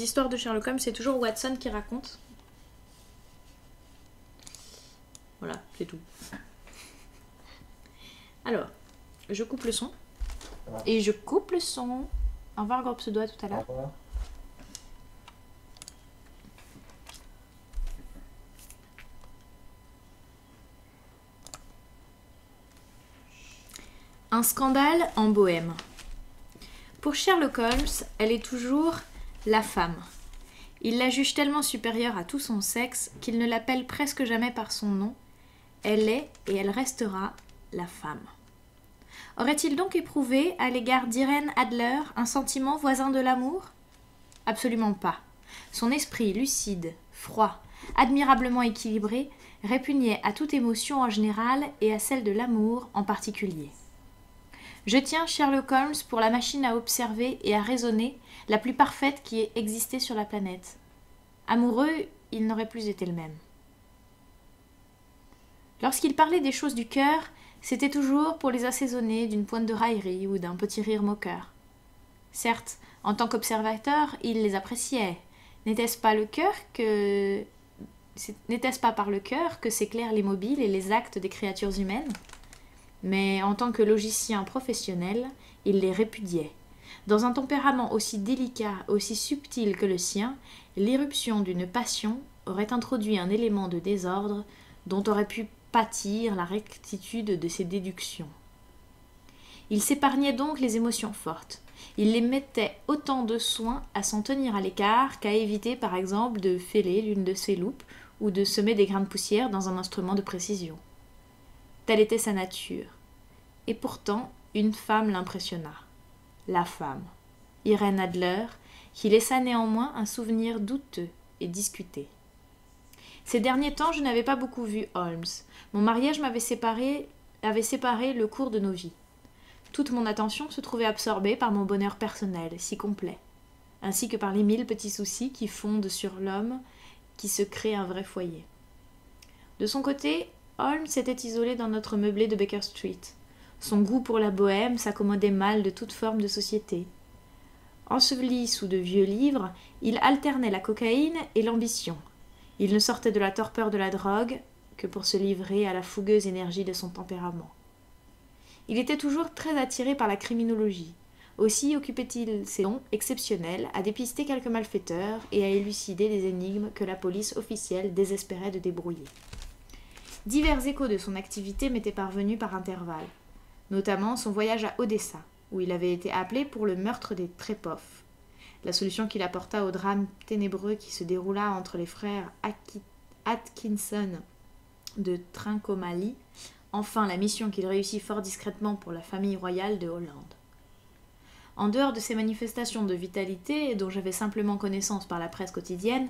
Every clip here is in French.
les histoires de Sherlock Holmes, c'est toujours Watson qui raconte. Voilà, c'est tout. Alors, je coupe le son. Et je coupe le son. Au revoir, gros pseudo, à tout à l'heure. Au revoir. Un scandale en Bohême. Pour Sherlock Holmes, elle est toujours la femme. Il la juge tellement supérieure à tout son sexe qu'il ne l'appelle presque jamais par son nom. Elle est et elle restera la femme. Aurait-il donc éprouvé à l'égard d'Irène Adler un sentiment voisin de l'amour ? Absolument pas. Son esprit lucide, froid, admirablement équilibré, répugnait à toute émotion en général et à celle de l'amour en particulier. Je tiens Sherlock Holmes pour la machine à observer et à raisonner la plus parfaite qui ait existé sur la planète. Amoureux, il n'aurait plus été le même. Lorsqu'il parlait des choses du cœur, c'était toujours pour les assaisonner d'une pointe de raillerie ou d'un petit rire moqueur. Certes, en tant qu'observateur, il les appréciait. N'était-ce pas par le cœur que s'éclairent les mobiles et les actes des créatures humaines ? Mais en tant que logicien professionnel, il les répudiait. Dans un tempérament aussi délicat, aussi subtil que le sien, l'irruption d'une passion aurait introduit un élément de désordre dont aurait pu pâtir la rectitude de ses déductions. Il s'épargnait donc les émotions fortes. Il les mettait autant de soin à s'en tenir à l'écart qu'à éviter par exemple de fêler l'une de ses loupes ou de semer des grains de poussière dans un instrument de précision. Telle était sa nature. Et pourtant, une femme l'impressionna. La femme, Irène Adler, qui laissa néanmoins un souvenir douteux et discuté. Ces derniers temps, je n'avais pas beaucoup vu Holmes. Mon mariage avait séparé le cours de nos vies. Toute mon attention se trouvait absorbée par mon bonheur personnel, si complet, ainsi que par les 1000 petits soucis qui fondent sur l'homme qui se crée un vrai foyer. De son côté, Holmes s'était isolé dans notre meublé de Baker Street. Son goût pour la bohème s'accommodait mal de toute forme de société. Enseveli sous de vieux livres, il alternait la cocaïne et l'ambition. Il ne sortait de la torpeur de la drogue que pour se livrer à la fougueuse énergie de son tempérament. Il était toujours très attiré par la criminologie. Aussi occupait-il ses dons exceptionnels à dépister quelques malfaiteurs et à élucider des énigmes que la police officielle désespérait de débrouiller. Divers échos de son activité m'étaient parvenus par intervalles, notamment son voyage à Odessa, où il avait été appelé pour le meurtre des Trepov, la solution qu'il apporta au drame ténébreux qui se déroula entre les frères Atkinson de Trincomalee, enfin la mission qu'il réussit fort discrètement pour la famille royale de Hollande. En dehors de ces manifestations de vitalité, dont j'avais simplement connaissance par la presse quotidienne,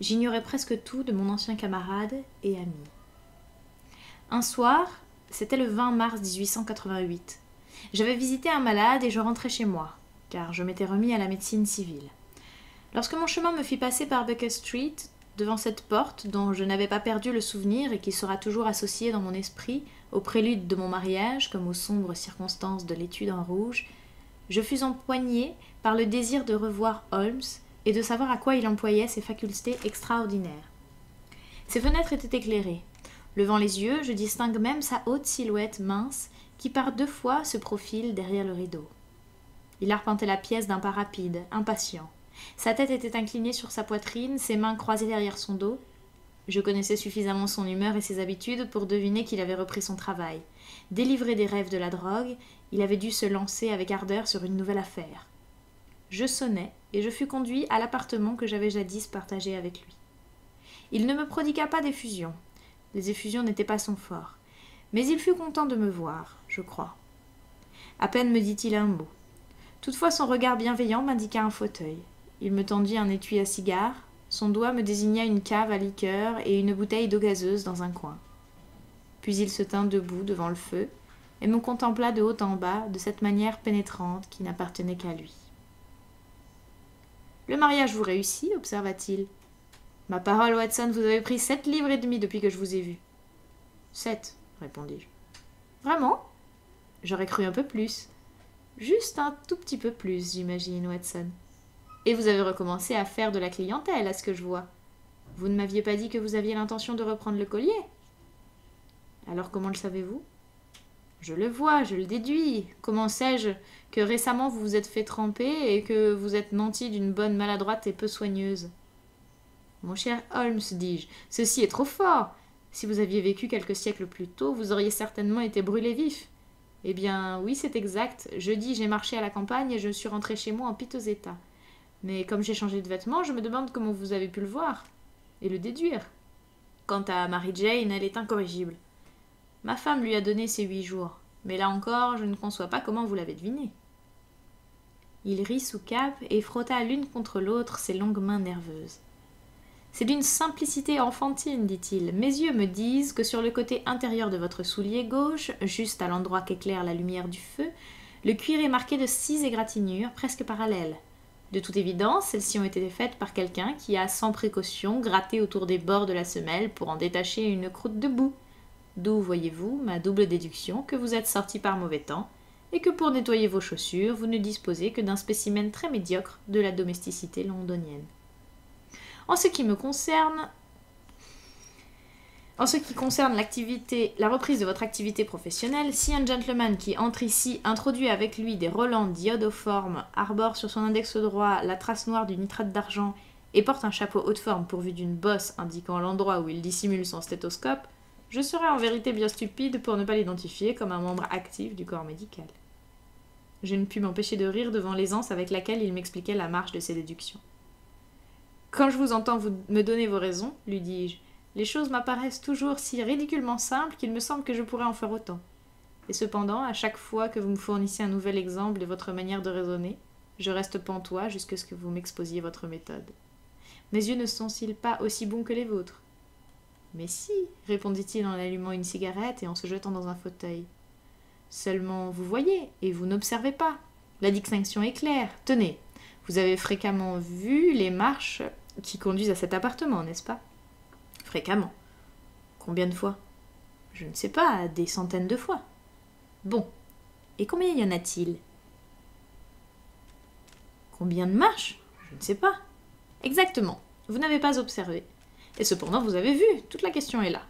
j'ignorais presque tout de mon ancien camarade et ami. Un soir, c'était le 20 mars 1888. J'avais visité un malade et je rentrais chez moi, car je m'étais remis à la médecine civile. Lorsque mon chemin me fit passer par Baker Street, devant cette porte dont je n'avais pas perdu le souvenir et qui sera toujours associée dans mon esprit au prélude de mon mariage comme aux sombres circonstances de l'étude en rouge, je fus empoigné par le désir de revoir Holmes et de savoir à quoi il employait ses facultés extraordinaires. Ses fenêtres étaient éclairées. Levant les yeux, je distingue même sa haute silhouette mince qui par 2 fois se profile derrière le rideau. Il arpentait la pièce d'un pas rapide, impatient. Sa tête était inclinée sur sa poitrine, ses mains croisées derrière son dos. Je connaissais suffisamment son humeur et ses habitudes pour deviner qu'il avait repris son travail. Délivré des rêves de la drogue, il avait dû se lancer avec ardeur sur une nouvelle affaire. Je sonnai et je fus conduit à l'appartement que j'avais jadis partagé avec lui. Il ne me prodigua pas d'effusion. Les effusions n'étaient pas son fort. Mais il fut content de me voir, je crois. À peine me dit-il un mot. Toutefois son regard bienveillant m'indiqua un fauteuil. Il me tendit un étui à cigare, son doigt me désigna une cave à liqueur et une bouteille d'eau gazeuse dans un coin. Puis il se tint debout devant le feu et me contempla de haut en bas de cette manière pénétrante qui n'appartenait qu'à lui. « Le mariage vous réussit, observa-t-il. Ma parole, Watson, vous avez pris 7 livres et demi depuis que je vous ai vu. 7, répondis-je. Vraiment? J'aurais cru un peu plus. Juste un tout petit peu plus, j'imagine, Watson. Et vous avez recommencé à faire de la clientèle, à ce que je vois. Vous ne m'aviez pas dit que vous aviez l'intention de reprendre le collier? Alors comment le savez-vous? Je le vois, je le déduis. Comment sais-je que récemment vous vous êtes fait tremper et que vous êtes nanti d'une bonne maladroite et peu soigneuse? Mon cher Holmes, dis-je, ceci est trop fort. Si vous aviez vécu quelques siècles plus tôt, vous auriez certainement été brûlé vif. Eh bien, oui, c'est exact. Jeudi, j'ai marché à la campagne et je suis rentré chez moi en piteux état. Mais comme j'ai changé de vêtements, je me demande comment vous avez pu le voir et le déduire. Quant à Mary-Jane, elle est incorrigible. Ma femme lui a donné ses 8 jours, mais là encore, je ne conçois pas comment vous l'avez deviné. Il rit sous cape et frotta l'une contre l'autre ses longues mains nerveuses. C'est d'une simplicité enfantine, dit-il. Mes yeux me disent que sur le côté intérieur de votre soulier gauche, juste à l'endroit qu'éclaire la lumière du feu, le cuir est marqué de 6 égratignures presque parallèles. De toute évidence, celles-ci ont été faites par quelqu'un qui a, sans précaution, gratté autour des bords de la semelle pour en détacher une croûte de boue. D'où, voyez-vous, ma double déduction que vous êtes sorti par mauvais temps et que pour nettoyer vos chaussures, vous ne disposez que d'un spécimen très médiocre de la domesticité londonienne. En ce qui concerne la reprise de votre activité professionnelle, si un gentleman qui entre ici introduit avec lui des Roland iodoformes, arbore sur son index droit la trace noire du nitrate d'argent et porte un chapeau haut de forme pourvu d'une bosse indiquant l'endroit où il dissimule son stéthoscope, je serais en vérité bien stupide pour ne pas l'identifier comme un membre actif du corps médical. Je ne pus m'empêcher de rire devant l'aisance avec laquelle il m'expliquait la marche de ses déductions. Quand je vous entends me donner vos raisons, lui dis-je, les choses m'apparaissent toujours si ridiculement simples qu'il me semble que je pourrais en faire autant. Et cependant, à chaque fois que vous me fournissez un nouvel exemple de votre manière de raisonner, je reste pantois jusqu'à ce que vous m'exposiez votre méthode. Mes yeux ne sont-ils pas aussi bons que les vôtres? Mais si, répondit-il en allumant une cigarette et en se jetant dans un fauteuil. Seulement, vous voyez, et vous n'observez pas. La distinction est claire. Tenez, vous avez fréquemment vu les marches qui conduisent à cet appartement, n'est-ce pas? Fréquemment. Combien de fois? Je ne sais pas, des centaines de fois. Bon. Et combien y en a-t-il? Combien de marches? Je ne sais pas. Exactement. Vous n'avez pas observé. Et cependant, vous avez vu. Toute la question est là.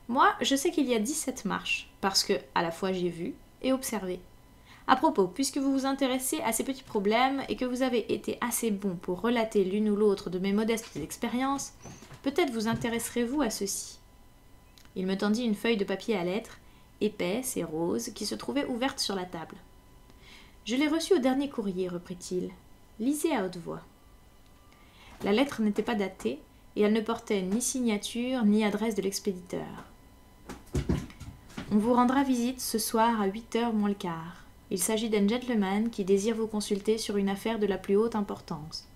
Moi, je sais qu'il y a 17 marches, parce que, à la fois, j'ai vu et observé. À propos, puisque vous vous intéressez à ces petits problèmes et que vous avez été assez bon pour relater l'une ou l'autre de mes modestes expériences, peut-être vous intéresserez-vous à ceci. Il me tendit une feuille de papier à lettres, épaisse et rose, qui se trouvait ouverte sur la table. Je l'ai reçue au dernier courrier, reprit-il. Lisez à haute voix. La lettre n'était pas datée, et elle ne portait ni signature ni adresse de l'expéditeur. On vous rendra visite ce soir à 8h moins le quart. Il s'agit d'un gentleman qui désire vous consulter sur une affaire de la plus haute importance.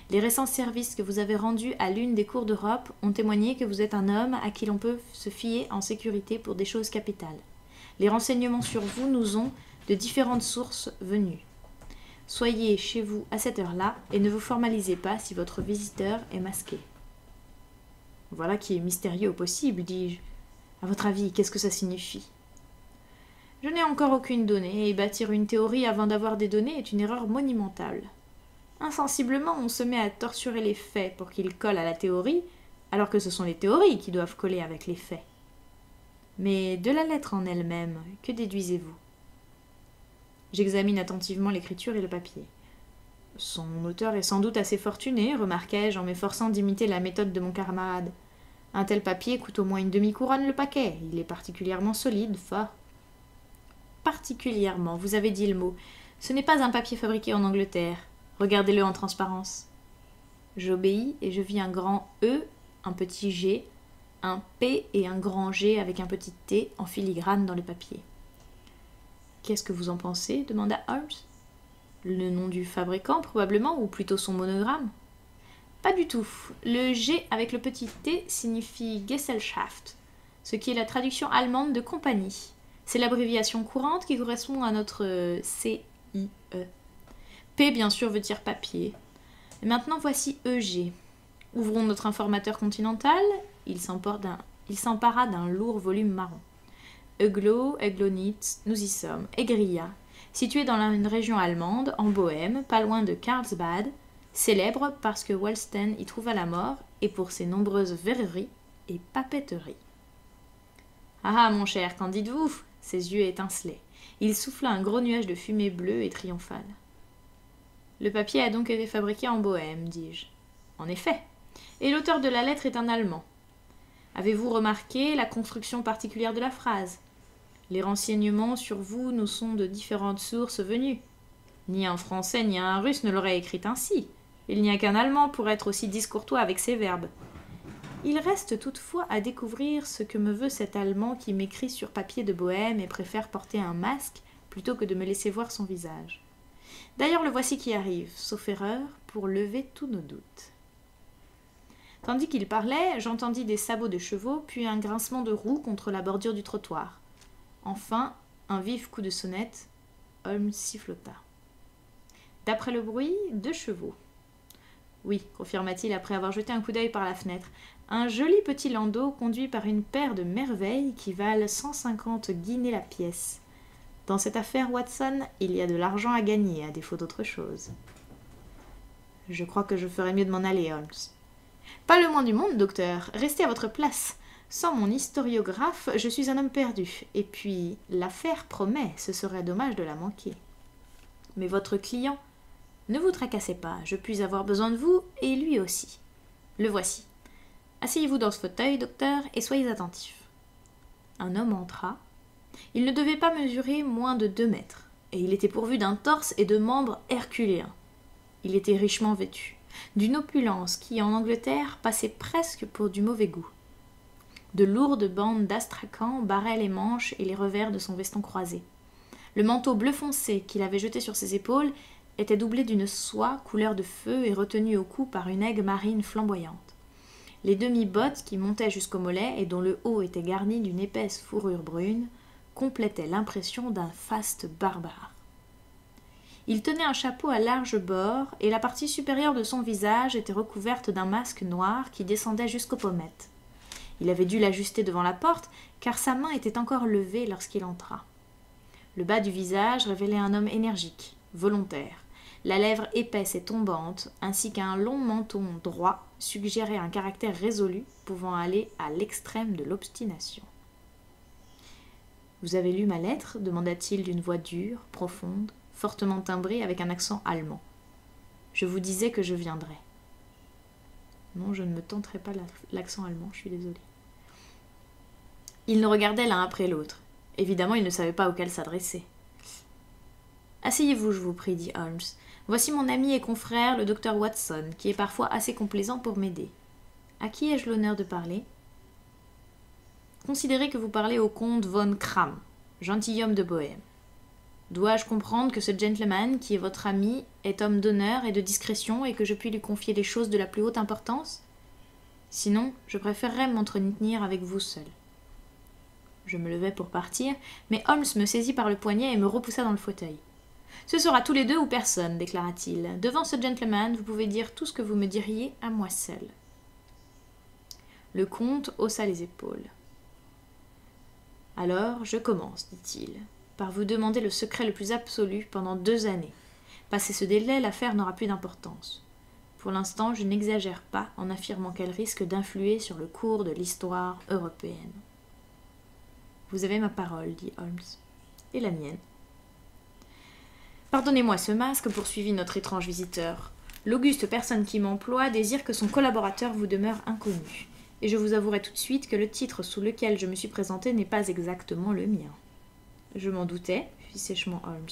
Les récents services que vous avez rendus à l'une des cours d'Europe ont témoigné que vous êtes un homme à qui l'on peut se fier en sécurité pour des choses capitales. Les renseignements sur vous nous ont de différentes sources venues. Soyez chez vous à cette heure-là et ne vous formalisez pas si votre visiteur est masqué. Voilà qui est mystérieux au possible, dis-je. À votre avis, qu'est-ce que ça signifie? Je n'ai encore aucune donnée, et bâtir une théorie avant d'avoir des données est une erreur monumentale. Insensiblement, on se met à torturer les faits pour qu'ils collent à la théorie, alors que ce sont les théories qui doivent coller avec les faits. Mais de la lettre en elle-même, que déduisez-vous? J'examine attentivement l'écriture et le papier. Son auteur est sans doute assez fortuné, remarquai-je en m'efforçant d'imiter la méthode de mon camarade. Un tel papier coûte au moins une demi-couronne le paquet. Il est particulièrement solide, fort. Particulièrement, vous avez dit le mot. Ce n'est pas un papier fabriqué en Angleterre. Regardez-le en transparence. J'obéis et je vis un grand E, un petit G, un P et un grand G avec un petit T en filigrane dans le papier. Qu'est-ce que vous en pensez? Demanda Holmes. Le nom du fabricant, probablement, ou plutôt son monogramme? Pas du tout. Le G avec le petit T signifie Gesellschaft, ce qui est la traduction allemande de compagnie. C'est l'abréviation courante qui correspond à notre CIE. P, bien sûr, veut dire papier. Et maintenant, voici EG. Ouvrons notre informateur continental. Il s'empara d'un lourd volume marron. Euglo, Eglonitz, nous y sommes. Egria, situé dans une région allemande, en Bohême, pas loin de Karlsbad, célèbre parce que Wolsten y trouva la mort et pour ses nombreuses verreries et papeteries. « Ah, mon cher, qu'en dites-vous » Ses yeux étincelaient. Il souffla un gros nuage de fumée bleue et triomphale. « Le papier a donc été fabriqué en Bohême, dis-je. »« En effet. Et l'auteur de la lettre est un Allemand. Avez-vous remarqué la construction particulière de la phrase ? Les renseignements sur vous nous sont de différentes sources venues. Ni un Français ni un Russe ne l'aurait écrite ainsi. Il n'y a qu'un Allemand pour être aussi discourtois avec ses verbes. Il reste toutefois à découvrir ce que me veut cet Allemand qui m'écrit sur papier de Bohême et préfère porter un masque plutôt que de me laisser voir son visage. D'ailleurs, le voici qui arrive, sauf erreur, pour lever tous nos doutes. » Tandis qu'il parlait, j'entendis des sabots de chevaux, puis un grincement de roues contre la bordure du trottoir. Enfin, un vif coup de sonnette, Holmes sifflota. « D'après le bruit, 2 chevaux. »« Oui, confirma-t-il après avoir jeté un coup d'œil par la fenêtre. Un joli petit landau conduit par une paire de merveilles qui valent 150 guinées la pièce. Dans cette affaire, Watson, il y a de l'argent à gagner, à défaut d'autre chose. »« Je crois que je ferais mieux de m'en aller, Holmes. »« Pas le moins du monde, docteur. Restez à votre place. Sans mon historiographe, je suis un homme perdu. Et puis, l'affaire promet, ce serait dommage de la manquer. Mais votre client, ne vous tracassez pas, je puis avoir besoin de vous, et lui aussi. Le voici. Asseyez-vous dans ce fauteuil, docteur, et soyez attentif. » Un homme entra. Il ne devait pas mesurer moins de 2 mètres, et il était pourvu d'un torse et de membres herculéens. Il était richement vêtu, d'une opulence qui, en Angleterre, passait presque pour du mauvais goût. De lourdes bandes d'astrakan barraient les manches et les revers de son veston croisé. Le manteau bleu foncé qu'il avait jeté sur ses épaules était doublé d'une soie couleur de feu et retenu au cou par une aigue marine flamboyante. Les demi-bottes qui montaient jusqu'au mollet et dont le haut était garni d'une épaisse fourrure brune complétaient l'impression d'un faste barbare. Il tenait un chapeau à larges bords et la partie supérieure de son visage était recouverte d'un masque noir qui descendait jusqu'aux pommettes. Il avait dû l'ajuster devant la porte car sa main était encore levée lorsqu'il entra. Le bas du visage révélait un homme énergique, volontaire. La lèvre épaisse et tombante, ainsi qu'un long menton droit, suggéraient un caractère résolu pouvant aller à l'extrême de l'obstination. « Vous avez lu ma lettre » demanda-t-il d'une voix dure, profonde, fortement timbrée avec un accent allemand. « Je vous disais que je viendrais. » Non, je ne me tenterai pas l'accent allemand, je suis désolée. Ils nous regardaient l'un après l'autre. Évidemment, ils ne savaient pas auquel s'adresser. « Asseyez-vous, je vous prie, dit Holmes. Voici mon ami et confrère, le docteur Watson, qui est parfois assez complaisant pour m'aider. À qui ai-je l'honneur de parler ? Considérez que vous parlez au comte von Kram, gentilhomme de Bohême. Dois-je comprendre que ce gentleman, qui est votre ami, est homme d'honneur et de discrétion et que je puis lui confier les choses de la plus haute importance ? Sinon, je préférerais m'entretenir avec vous seul. » Je me levai pour partir, mais Holmes me saisit par le poignet et me repoussa dans le fauteuil. « Ce sera tous les 2 ou personne, déclara-t-il. Devant ce gentleman, vous pouvez dire tout ce que vous me diriez à moi seul. » Le comte haussa les épaules. « Alors, je commence, dit-il, par vous demander le secret le plus absolu pendant 2 années. Passé ce délai, l'affaire n'aura plus d'importance. Pour l'instant, je n'exagère pas en affirmant qu'elle risque d'influer sur le cours de l'histoire européenne. »« Vous avez ma parole, dit Holmes, et la mienne. » Pardonnez-moi ce masque, poursuivit notre étrange visiteur. L'auguste personne qui m'emploie désire que son collaborateur vous demeure inconnu. Et je vous avouerai tout de suite que le titre sous lequel je me suis présenté n'est pas exactement le mien. Je m'en doutais, fit sèchement Holmes.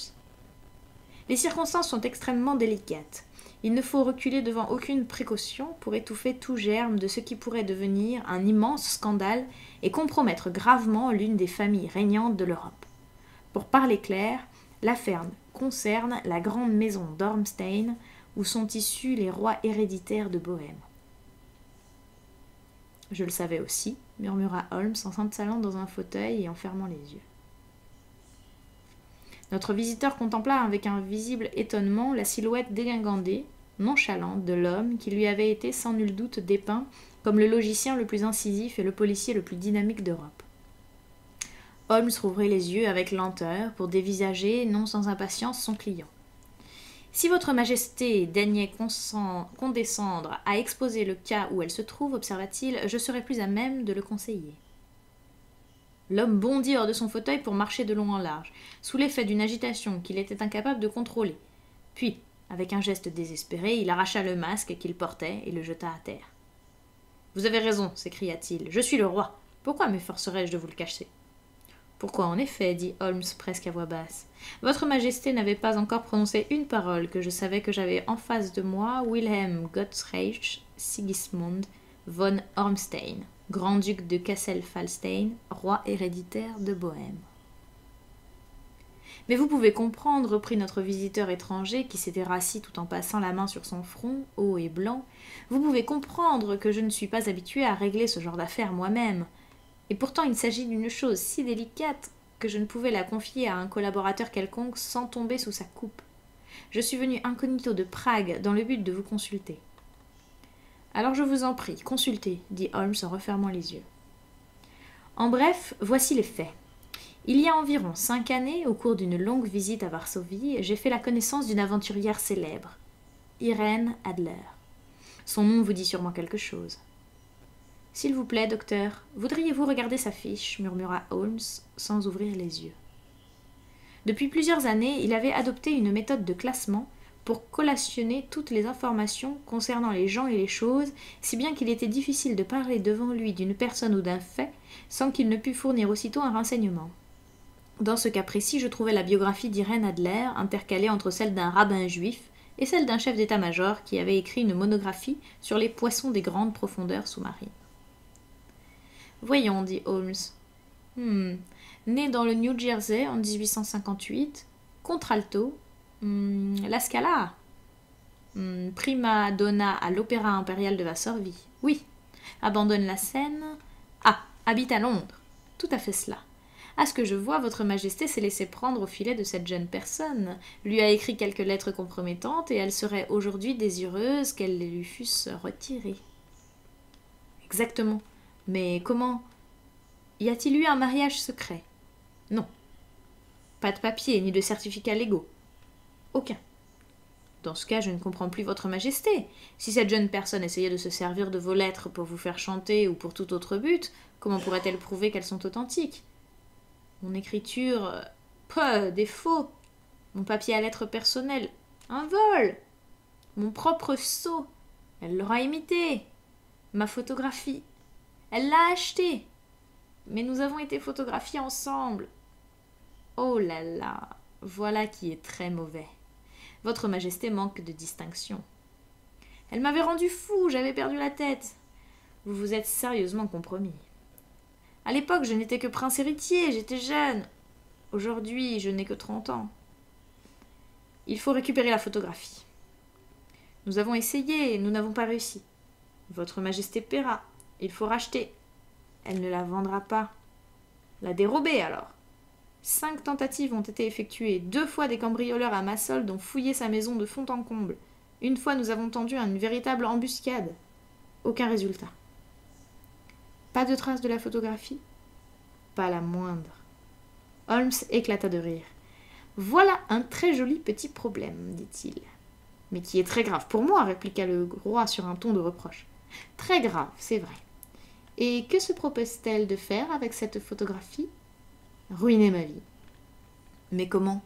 Les circonstances sont extrêmement délicates. Il ne faut reculer devant aucune précaution pour étouffer tout germe de ce qui pourrait devenir un immense scandale et compromettre gravement l'une des familles régnantes de l'Europe. Pour parler clair, l'affaire concerne la grande maison d'Ormstein, où sont issus les rois héréditaires de Bohême. « Je le savais aussi, » murmura Holmes en s'installant dans un fauteuil et en fermant les yeux. Notre visiteur contempla avec un visible étonnement la silhouette dégingandée, nonchalante de l'homme qui lui avait été sans nul doute dépeint comme le logicien le plus incisif et le policier le plus dynamique d'Europe. Holmes rouvrit les yeux avec lenteur pour dévisager, non sans impatience, son client. Si votre majesté daignait condescendre à exposer le cas où elle se trouve, observa-t-il, je serais plus à même de le conseiller. L'homme bondit hors de son fauteuil pour marcher de long en large, sous l'effet d'une agitation qu'il était incapable de contrôler. Puis, avec un geste désespéré, il arracha le masque qu'il portait et le jeta à terre. « Vous avez raison, s'écria-t-il, je suis le roi. Pourquoi m'efforcerais-je de vous le cacher ?»« Pourquoi, en effet, dit Holmes presque à voix basse. Votre majesté n'avait pas encore prononcé une parole que je savais que j'avais en face de moi Wilhelm Gottsreich Sigismund von Ormstein, grand-duc de Cassel-Falstein, roi héréditaire de Bohême. » Mais vous pouvez comprendre, reprit notre visiteur étranger, qui s'était rassis tout en passant la main sur son front, haut et blanc, vous pouvez comprendre que je ne suis pas habitué à régler ce genre d'affaires moi-même. Et pourtant il s'agit d'une chose si délicate que je ne pouvais la confier à un collaborateur quelconque sans tomber sous sa coupe. Je suis venu incognito de Prague dans le but de vous consulter. Alors je vous en prie, consultez, dit Holmes en refermant les yeux. En bref, voici les faits. Il y a environ 5 années, au cours d'une longue visite à Varsovie, j'ai fait la connaissance d'une aventurière célèbre, Irène Adler. Son nom vous dit sûrement quelque chose. « S'il vous plaît, docteur, voudriez-vous regarder sa fiche » murmura Holmes sans ouvrir les yeux. Depuis plusieurs années, il avait adopté une méthode de classement pour collationner toutes les informations concernant les gens et les choses, si bien qu'il était difficile de parler devant lui d'une personne ou d'un fait sans qu'il ne pût fournir aussitôt un renseignement. Dans ce cas précis, je trouvais la biographie d'Irène Adler intercalée entre celle d'un rabbin juif et celle d'un chef d'état-major qui avait écrit une monographie sur les poissons des grandes profondeurs sous-marines. « Voyons, dit Holmes. Né dans le New Jersey en 1858, contralto, la Scala, prima donna à l'Opéra impérial de Varsovie. Oui, abandonne la scène. Ah, habite à Londres. Tout à fait cela. À ce que je vois, votre majesté s'est laissé prendre au filet de cette jeune personne, lui a écrit quelques lettres compromettantes et elle serait aujourd'hui désireuse qu'elles les lui fussent retirées. » Exactement. Mais comment? Y a-t-il eu un mariage secret? Non. Pas de papier ni de certificats légaux? Aucun. Dans ce cas, je ne comprends plus votre majesté. Si cette jeune personne essayait de se servir de vos lettres pour vous faire chanter ou pour tout autre but, comment pourrait-elle prouver qu'elles sont authentiques? Mon écriture... des faux. Mon papier à lettres personnelles. Un vol. Mon propre sceau. Elle l'aura imité. Ma photographie. Elle l'a acheté. Mais nous avons été photographiés ensemble. Oh là là, voilà qui est très mauvais. Votre majesté manque de distinction. Elle m'avait rendu fou, j'avais perdu la tête. Vous vous êtes sérieusement compromis. À l'époque, je n'étais que prince héritier, j'étais jeune. Aujourd'hui, je n'ai que 30 ans. Il faut récupérer la photographie. Nous avons essayé, nous n'avons pas réussi. Votre majesté paiera. Il faut racheter. Elle ne la vendra pas. La dérober alors. 5 tentatives ont été effectuées. 2 fois des cambrioleurs à ma solde ont fouillé sa maison de fond en comble. Une fois nous avons tendu une véritable embuscade. Aucun résultat. Pas de trace de la photographie? Pas la moindre. Holmes éclata de rire. Voilà un très joli petit problème, dit-il. Mais qui est très grave pour moi, répliqua le roi sur un ton de reproche. Très grave, c'est vrai. Et que se propose-t-elle de faire avec cette photographie? Ruiner ma vie. Mais comment?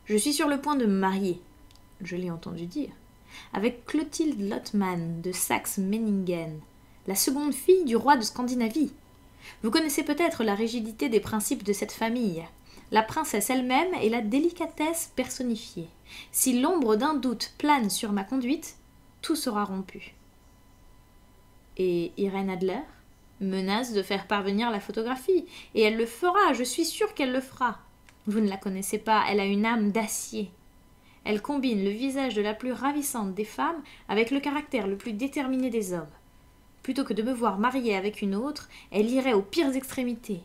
Je suis sur le point de me marier, je l'ai entendu dire, avec Clotilde Lottmann de Saxe-Meiningen, la seconde fille du roi de Scandinavie. Vous connaissez peut-être la rigidité des principes de cette famille. La princesse elle-même est la délicatesse personnifiée. Si l'ombre d'un doute plane sur ma conduite, tout sera rompu. Et Irène Adler menace de faire parvenir la photographie, et elle le fera, je suis sûre qu'elle le fera. Vous ne la connaissez pas, elle a une âme d'acier. Elle combine le visage de la plus ravissante des femmes avec le caractère le plus déterminé des hommes. Plutôt que de me voir mariée avec une autre, elle irait aux pires extrémités.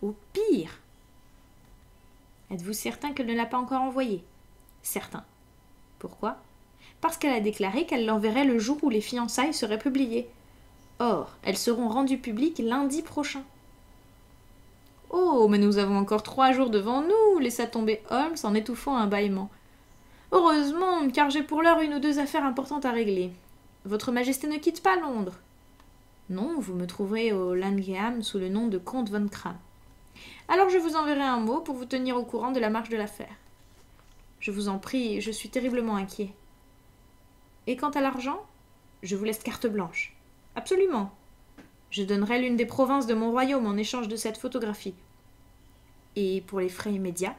Au pire. Êtes-vous certain qu'elle ne l'a pas encore envoyé? Certain. Pourquoi? Parce qu'elle a déclaré qu'elle l'enverrait le jour où les fiançailles seraient publiées. Or, elles seront rendues publiques lundi prochain. Oh, mais nous avons encore 3 jours devant nous, laissa tomber Holmes en étouffant un bâillement. Heureusement, car j'ai pour l'heure une ou deux affaires importantes à régler. Votre Majesté ne quitte pas Londres. Non, vous me trouverez au Langham sous le nom de comte von Kram. Alors je vous enverrai un mot pour vous tenir au courant de la marche de l'affaire. Je vous en prie, je suis terriblement inquiet. Et quant à l'argent, je vous laisse carte blanche. Absolument. Je donnerai l'une des provinces de mon royaume en échange de cette photographie. Et pour les frais immédiats,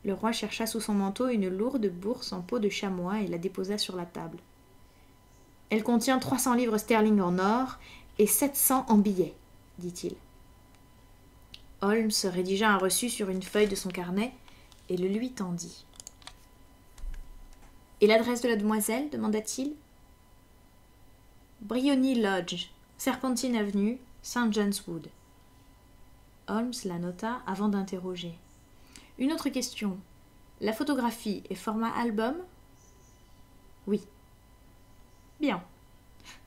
le roi chercha sous son manteau une lourde bourse en peau de chamois et la déposa sur la table. Elle contient 300 livres sterling en or et 700 en billets, dit-il. Holmes rédigea un reçu sur une feuille de son carnet et le lui tendit. « Et l'adresse de la demoiselle » demanda-t-il. « Briony Lodge, Serpentine Avenue, St. John's Wood. » Holmes la nota avant d'interroger. « Une autre question. La photographie est format album ?»« Oui. »« Bien.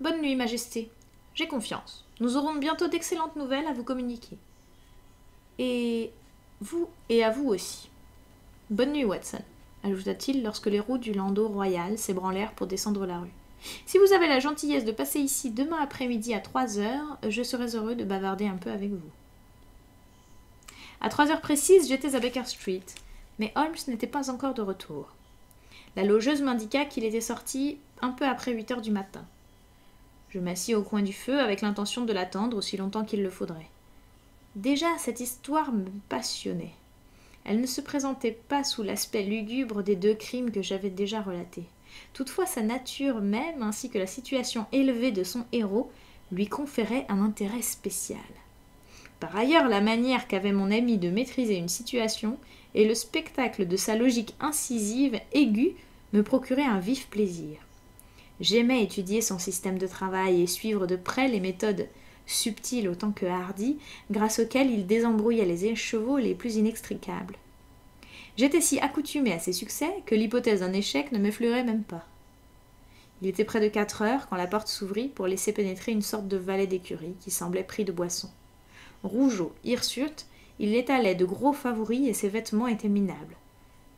Bonne nuit, Majesté. J'ai confiance. Nous aurons bientôt d'excellentes nouvelles à vous communiquer. Et à vous aussi. Bonne nuit, Watson, ajouta-t-il lorsque les roues du landau royal s'ébranlèrent pour descendre la rue. Si vous avez la gentillesse de passer ici demain après-midi à 3 heures, je serai heureux de bavarder un peu avec vous. À 3 heures précises, j'étais à Baker Street, mais Holmes n'était pas encore de retour. La logeuse m'indiqua qu'il était sorti un peu après 8 heures du matin. Je m'assis au coin du feu avec l'intention de l'attendre aussi longtemps qu'il le faudrait. Déjà, cette histoire me passionnait. Elle ne se présentait pas sous l'aspect lugubre des 2 crimes que j'avais déjà relatés. Toutefois, sa nature même, ainsi que la situation élevée de son héros, lui conféraient un intérêt spécial. Par ailleurs, la manière qu'avait mon ami de maîtriser une situation et le spectacle de sa logique incisive, aiguë, me procuraient un vif plaisir. J'aimais étudier son système de travail et suivre de près les méthodes subtiles autant que hardies, grâce auxquelles il désembrouillait les écheveaux les plus inextricables. J'étais si accoutumé à ses succès que l'hypothèse d'un échec ne m'effleurait même pas. Il était près de 4 heures quand la porte s'ouvrit pour laisser pénétrer une sorte de valet d'écurie qui semblait pris de boisson. Rougeau, hirsute, il étalait de gros favoris et ses vêtements étaient minables.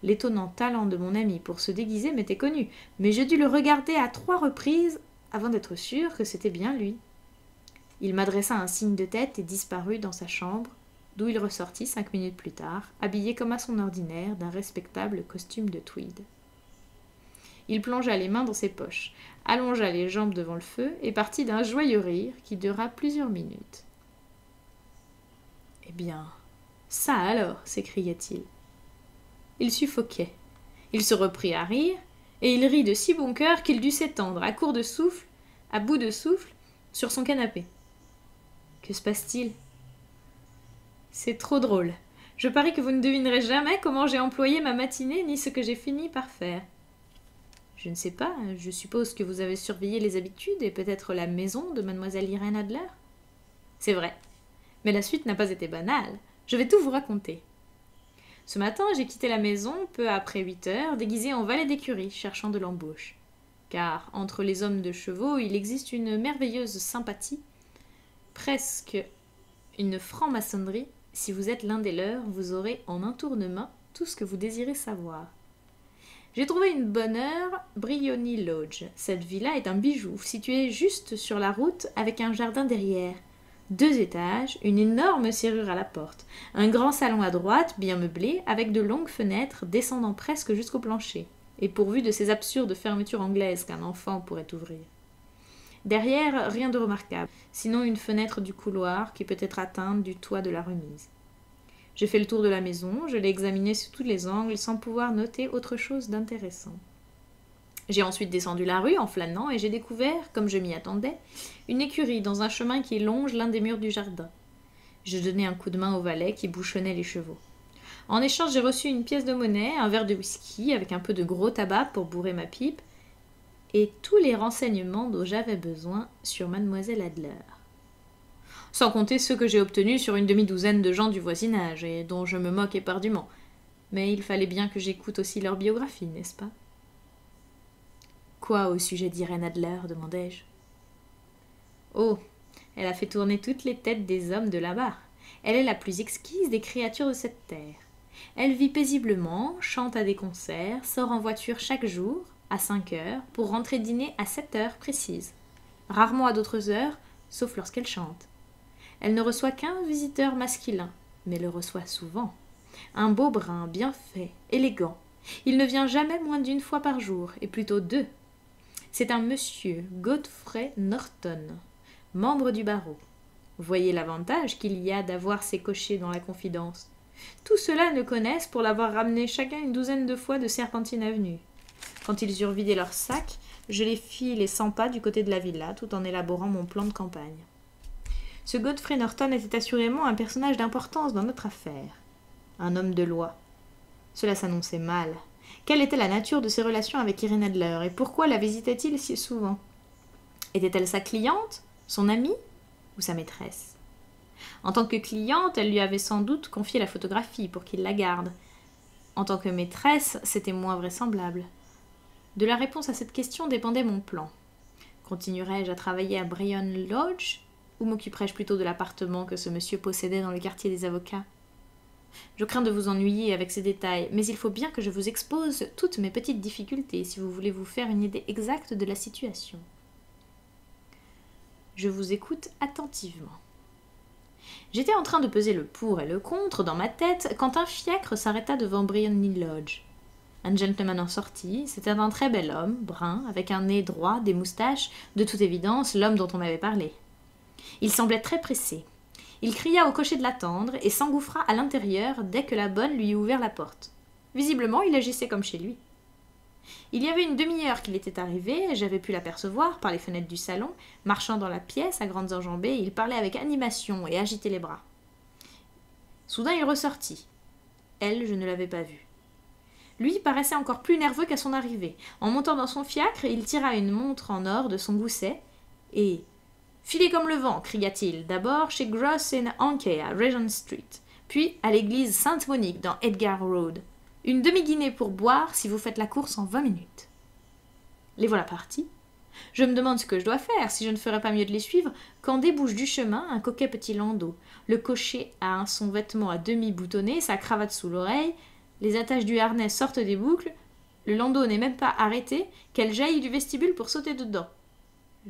L'étonnant talent de mon ami pour se déguiser m'était connu, mais je dus le regarder à 3 reprises avant d'être sûr que c'était bien lui. Il m'adressa un signe de tête et disparut dans sa chambre, d'où il ressortit 5 minutes plus tard, habillé comme à son ordinaire d'un respectable costume de tweed. Il plongea les mains dans ses poches, allongea les jambes devant le feu et partit d'un joyeux rire qui dura plusieurs minutes. « Eh bien, ça alors !» s'écria-t-il. Il suffoquait. Il se reprit à rire, et il rit de si bon cœur qu'il dut s'étendre à bout de souffle, sur son canapé. Que se passe-t-il ? C'est trop drôle. Je parie que vous ne devinerez jamais comment j'ai employé ma matinée ni ce que j'ai fini par faire. Je ne sais pas, je suppose que vous avez surveillé les habitudes et peut-être la maison de mademoiselle Irène Adler. C'est vrai, mais la suite n'a pas été banale. Je vais tout vous raconter. Ce matin, j'ai quitté la maison peu après 8 heures, déguisé en valet d'écurie, cherchant de l'embauche. Car entre les hommes de chevaux, il existe une merveilleuse sympathie, presque une franc-maçonnerie. Si vous êtes l'un des leurs, vous aurez en un tour de main tout ce que vous désirez savoir. J'ai trouvé une bonne heure, Briony Lodge. Cette villa est un bijou, située juste sur la route avec un jardin derrière. 2 étages, une énorme serrure à la porte, un grand salon à droite, bien meublé, avec de longues fenêtres descendant presque jusqu'au plancher, et pourvu de ces absurdes fermetures anglaises qu'un enfant pourrait ouvrir. Derrière, rien de remarquable, sinon une fenêtre du couloir qui peut être atteinte du toit de la remise. J'ai fait le tour de la maison, je l'ai examinée sous tous les angles sans pouvoir noter autre chose d'intéressant. J'ai ensuite descendu la rue en flânant et j'ai découvert, comme je m'y attendais, une écurie dans un chemin qui longe l'un des murs du jardin. Je donnai un coup de main au valet qui bouchonnait les chevaux. En échange, j'ai reçu une pièce de monnaie, un verre de whisky avec un peu de gros tabac pour bourrer ma pipe et tous les renseignements dont j'avais besoin sur mademoiselle Adler. Sans compter ceux que j'ai obtenus sur une demi-douzaine de gens du voisinage et dont je me moque éperdument. Mais il fallait bien que j'écoute aussi leur biographie, n'est-ce pas ? Quoi au sujet d'Irène Adler ? Demandai-je. Oh, elle a fait tourner toutes les têtes des hommes de là-bas. Elle est la plus exquise des créatures de cette terre. Elle vit paisiblement, chante à des concerts, sort en voiture chaque jour, à 5 heures, pour rentrer dîner à 7 heures précises. Rarement à d'autres heures, sauf lorsqu'elle chante. Elle ne reçoit qu'un visiteur masculin, mais le reçoit souvent. Un beau brun, bien fait, élégant. Il ne vient jamais moins d'une fois par jour, et plutôt 2. C'est un monsieur Godfrey Norton, membre du barreau. Voyez l'avantage qu'il y a d'avoir ces cochers dans la confidence. Tous ceux-là le connaissent pour l'avoir ramené chacun une douzaine de fois de Serpentine Avenue. Quand ils eurent vidé leur sac, je les fis les 100 pas du côté de la villa, tout en élaborant mon plan de campagne. Ce Godfrey Norton était assurément un personnage d'importance dans notre affaire. Un homme de loi. Cela s'annonçait mal. Quelle était la nature de ses relations avec Irène Adler, et pourquoi la visitait-il si souvent? Était-elle sa cliente, son amie ou sa maîtresse? En tant que cliente, elle lui avait sans doute confié la photographie pour qu'il la garde. En tant que maîtresse, c'était moins vraisemblable. De la réponse à cette question dépendait mon plan. Continuerais-je à travailler à Bryan Lodge, ou m'occuperais-je plutôt de l'appartement que ce monsieur possédait dans le quartier des avocats? Je crains de vous ennuyer avec ces détails, mais il faut bien que je vous expose toutes mes petites difficultés si vous voulez vous faire une idée exacte de la situation. Je vous écoute attentivement. J'étais en train de peser le pour et le contre dans ma tête quand un fiacre s'arrêta devant Briony Lodge. Un gentleman en sortit. C'était un très bel homme, brun, avec un nez droit, des moustaches, de toute évidence l'homme dont on m'avait parlé. Il semblait très pressé. Il cria au cocher de l'attendre et s'engouffra à l'intérieur dès que la bonne lui eut ouvert la porte. Visiblement, il agissait comme chez lui. Il y avait une demi-heure qu'il était arrivé, j'avais pu l'apercevoir par les fenêtres du salon, marchant dans la pièce à grandes enjambées, il parlait avec animation et agitait les bras. Soudain il ressortit. Elle, je ne l'avais pas vue. Lui paraissait encore plus nerveux qu'à son arrivée. En montant dans son fiacre, il tira une montre en or de son gousset et « Filez comme le vent !» cria-t-il, d'abord chez Gross & Hankey à Regent Street, puis à l'église Sainte-Monique dans Edgar Road. Une demi-guinée pour boire si vous faites la course en 20 minutes. Les voilà partis. Je me demande ce que je dois faire, si je ne ferais pas mieux de les suivre, quand débouche du chemin un coquet petit landau. Le cocher a son vêtement à demi boutonné, sa cravate sous l'oreille, les attaches du harnais sortent des boucles, le landau n'est même pas arrêté, qu'elle jaillit du vestibule pour sauter dedans.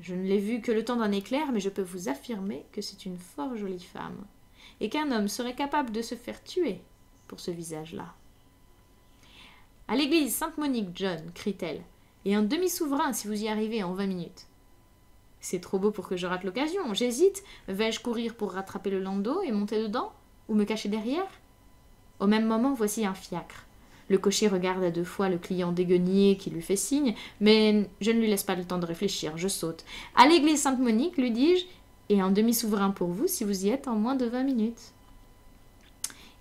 Je ne l'ai vue que le temps d'un éclair, mais je peux vous affirmer que c'est une fort jolie femme, et qu'un homme serait capable de se faire tuer pour ce visage-là. « À l'église Sainte-Monique, John !» crie-t-elle. « Et un demi-souverain si vous y arrivez en 20 minutes. » C'est trop beau pour que je rate l'occasion. J'hésite. Vais-je courir pour rattraper le landau et monter dedans? Ou me cacher derrière? Au même moment, voici un fiacre. Le cocher regarde à 2 fois le client déguenillé qui lui fait signe, mais je ne lui laisse pas le temps de réfléchir. Je saute. « À l'église Sainte-Monique, lui dis-je, et un demi-souverain pour vous si vous y êtes en moins de 20 minutes. »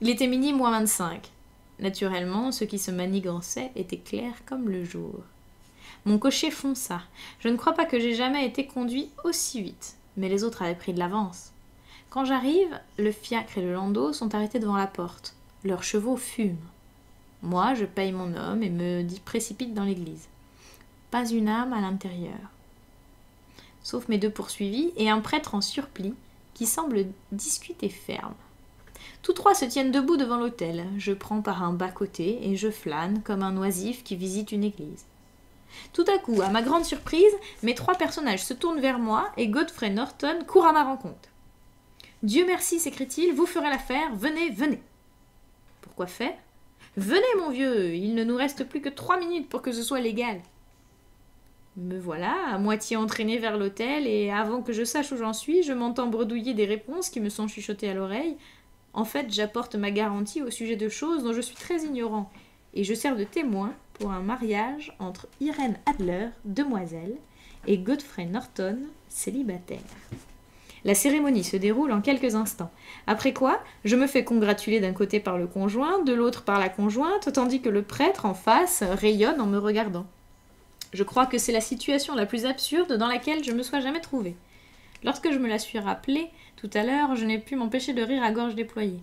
Il était minuit moins 25. Naturellement, ce qui se manigançait était clair comme le jour. Mon cocher fonça. Je ne crois pas que j'ai jamais été conduit aussi vite, mais les autres avaient pris de l'avance. Quand j'arrive, le fiacre et le landau sont arrêtés devant la porte. Leurs chevaux fument. Moi, je paye mon homme et me précipite dans l'église. Pas une âme à l'intérieur. Sauf mes 2 poursuivis et un prêtre en surplis qui semble discuter ferme. Tous 3 se tiennent debout devant l'autel. Je prends par un bas-côté et je flâne comme un oisif qui visite une église. Tout à coup, à ma grande surprise, mes 3 personnages se tournent vers moi et Godfrey Norton court à ma rencontre. « Dieu merci, s'écrie-t-il, vous ferez l'affaire, venez, venez !» Pourquoi faire? Venez, mon vieux, il ne nous reste plus que 3 minutes pour que ce soit légal. Me voilà, à moitié entraîné vers l'autel, et avant que je sache où j'en suis, je m'entends bredouiller des réponses qui me sont chuchotées à l'oreille. En fait, j'apporte ma garantie au sujet de choses dont je suis très ignorant, et je sers de témoin pour un mariage entre Irène Adler, demoiselle, et Godfrey Norton, célibataire. La cérémonie se déroule en quelques instants, après quoi je me fais congratuler d'un côté par le conjoint, de l'autre par la conjointe, tandis que le prêtre en face rayonne en me regardant. Je crois que c'est la situation la plus absurde dans laquelle je me sois jamais trouvée. Lorsque je me la suis rappelée, tout à l'heure, je n'ai pu m'empêcher de rire à gorge déployée.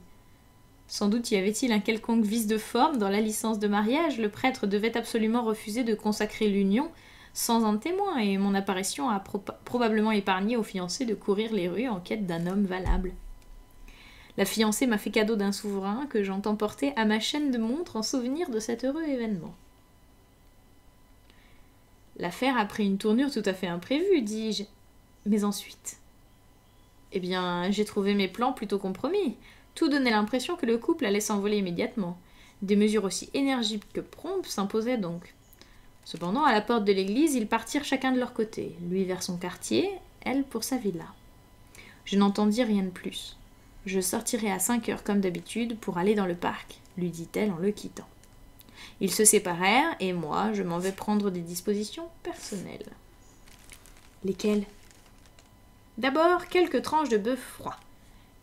Sans doute y avait-il un quelconque vice de forme dans la licence de mariage, le prêtre devait absolument refuser de consacrer l'union sans un témoin, et mon apparition a probablement épargné aux fiancés de courir les rues en quête d'un homme valable. La fiancée m'a fait cadeau d'un souverain que j'entends porter à ma chaîne de montre en souvenir de cet heureux événement. L'affaire a pris une tournure tout à fait imprévue, dis-je. Mais ensuite? Eh bien, j'ai trouvé mes plans plutôt compromis. Tout donnait l'impression que le couple allait s'envoler immédiatement. Des mesures aussi énergiques que promptes s'imposaient donc. Cependant, à la porte de l'église, ils partirent chacun de leur côté, lui vers son quartier, elle pour sa villa. Je n'entendis rien de plus. Je sortirai à 5 heures comme d'habitude pour aller dans le parc, lui dit-elle en le quittant. Ils se séparèrent et moi, je m'en vais prendre des dispositions personnelles. Lesquelles? D'abord, quelques tranches de bœuf froid.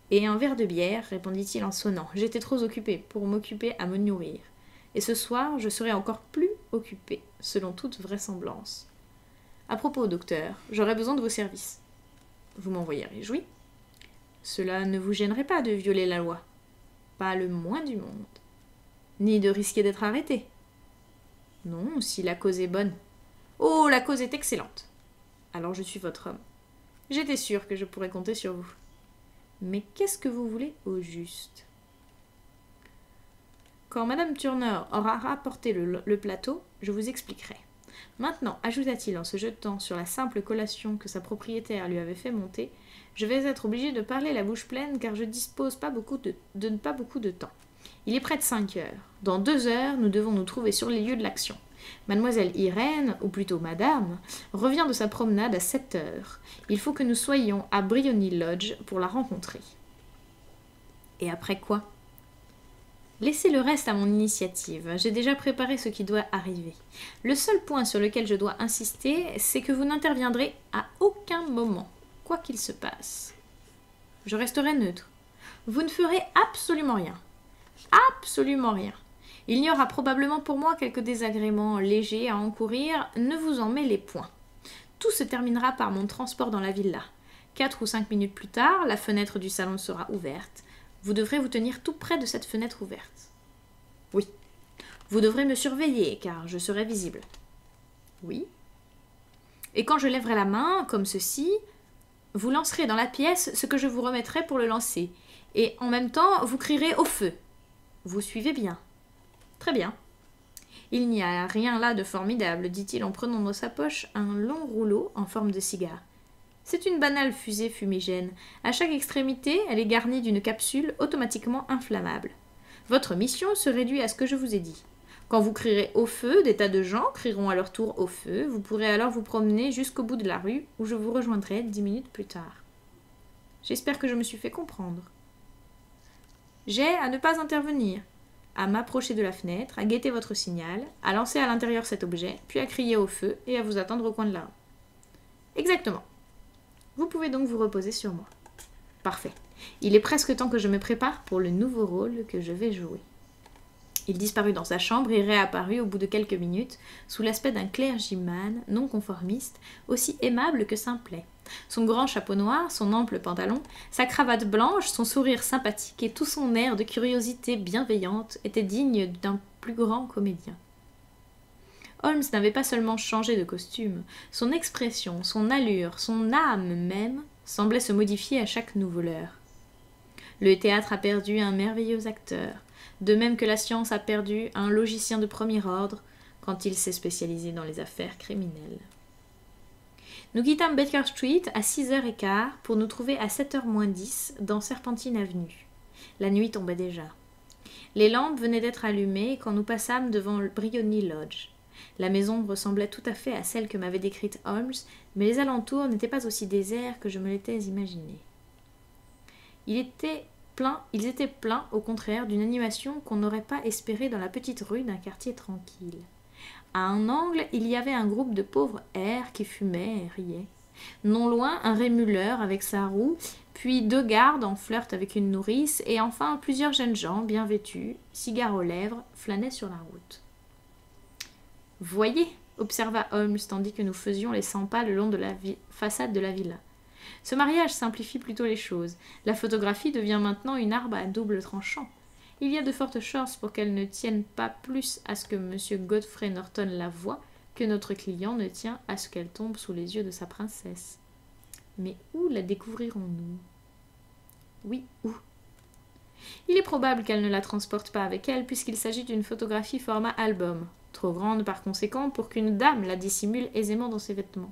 Et un verre de bière, répondit-il en sonnant. J'étais trop occupé pour m'occuper à me nourrir. Et ce soir, je serai encore plus occupé, selon toute vraisemblance. À propos, docteur, j'aurai besoin de vos services. Vous m'en voyez réjoui. Cela ne vous gênerait pas de violer la loi. Pas le moins du monde. Ni de risquer d'être arrêté. Non, si la cause est bonne. Oh, la cause est excellente. Alors je suis votre homme. J'étais sûre que je pourrais compter sur vous. Mais qu'est-ce que vous voulez au juste? Quand Madame Turner aura rapporté le plateau, je vous expliquerai. Maintenant, ajouta-t-il en se jetant sur la simple collation que sa propriétaire lui avait fait monter, je vais être obligé de parler la bouche pleine car je dispose pas beaucoup de temps. Il est près de 5 heures. Dans 2 heures, nous devons nous trouver sur les lieux de l'action. Mademoiselle Irène, ou plutôt Madame, revient de sa promenade à 7 heures. Il faut que nous soyons à Briony Lodge pour la rencontrer. Et après quoi? Laissez le reste à mon initiative. J'ai déjà préparé ce qui doit arriver. Le seul point sur lequel je dois insister, c'est que vous n'interviendrez à aucun moment, quoi qu'il se passe. Je resterai neutre. Vous ne ferez absolument rien. Absolument rien. Il y aura probablement pour moi quelques désagréments légers à encourir, ne vous en mêlez point. Tout se terminera par mon transport dans la villa. 4 ou 5 minutes plus tard, la fenêtre du salon sera ouverte. Vous devrez vous tenir tout près de cette fenêtre ouverte. Oui. Vous devrez me surveiller, car je serai visible. Oui. Et quand je lèverai la main, comme ceci, vous lancerez dans la pièce ce que je vous remettrai pour le lancer. Et en même temps, vous crierez au feu. Vous suivez bien. Très bien. Il n'y a rien là de formidable, dit-il en prenant dans sa poche un long rouleau en forme de cigare. C'est une banale fusée fumigène. À chaque extrémité, elle est garnie d'une capsule automatiquement inflammable. Votre mission se réduit à ce que je vous ai dit. Quand vous crierez au feu, des tas de gens crieront à leur tour au feu. Vous pourrez alors vous promener jusqu'au bout de la rue, où je vous rejoindrai 10 minutes plus tard. J'espère que je me suis fait comprendre. J'ai à ne pas intervenir, à m'approcher de la fenêtre, à guetter votre signal, à lancer à l'intérieur cet objet, puis à crier au feu et à vous attendre au coin de la rue. Exactement. Vous pouvez donc vous reposer sur moi. Parfait. Il est presque temps que je me prépare pour le nouveau rôle que je vais jouer. Il disparut dans sa chambre et réapparut au bout de quelques minutes, sous l'aspect d'un clergyman non conformiste, aussi aimable que simplet. Son grand chapeau noir, son ample pantalon, sa cravate blanche, son sourire sympathique et tout son air de curiosité bienveillante étaient dignes d'un plus grand comédien. Holmes n'avait pas seulement changé de costume, son expression, son allure, son âme même semblaient se modifier à chaque nouveau leurre. Le théâtre a perdu un merveilleux acteur, de même que la science a perdu un logicien de premier ordre quand il s'est spécialisé dans les affaires criminelles. Nous quittâmes Baker Street à 6h15 pour nous trouver à 7h moins 10 dans Serpentine Avenue. La nuit tombait déjà. Les lampes venaient d'être allumées quand nous passâmes devant Briony Lodge. La maison ressemblait tout à fait à celle que m'avait décrite Holmes, mais les alentours n'étaient pas aussi déserts que je me l'étais imaginé. Ils étaient pleins, au contraire, d'une animation qu'on n'aurait pas espérée dans la petite rue d'un quartier tranquille. À un angle, il y avait un groupe de pauvres hères qui fumaient et riaient. Non loin, un rémuleur avec sa roue, puis 2 gardes en flirt avec une nourrice, et enfin plusieurs jeunes gens bien vêtus, cigares aux lèvres, flânaient sur la route. « Voyez !» observa Holmes tandis que nous faisions les 100 pas le long de la façade de la villa. Ce mariage simplifie plutôt les choses. La photographie devient maintenant une arme à double tranchant. Il y a de fortes chances pour qu'elle ne tienne pas plus à ce que M. Godfrey Norton la voie que notre client ne tient à ce qu'elle tombe sous les yeux de sa princesse. Mais où la découvrirons-nous? Oui, où? Il est probable qu'elle ne la transporte pas avec elle puisqu'il s'agit d'une photographie format album, trop grande par conséquent pour qu'une dame la dissimule aisément dans ses vêtements.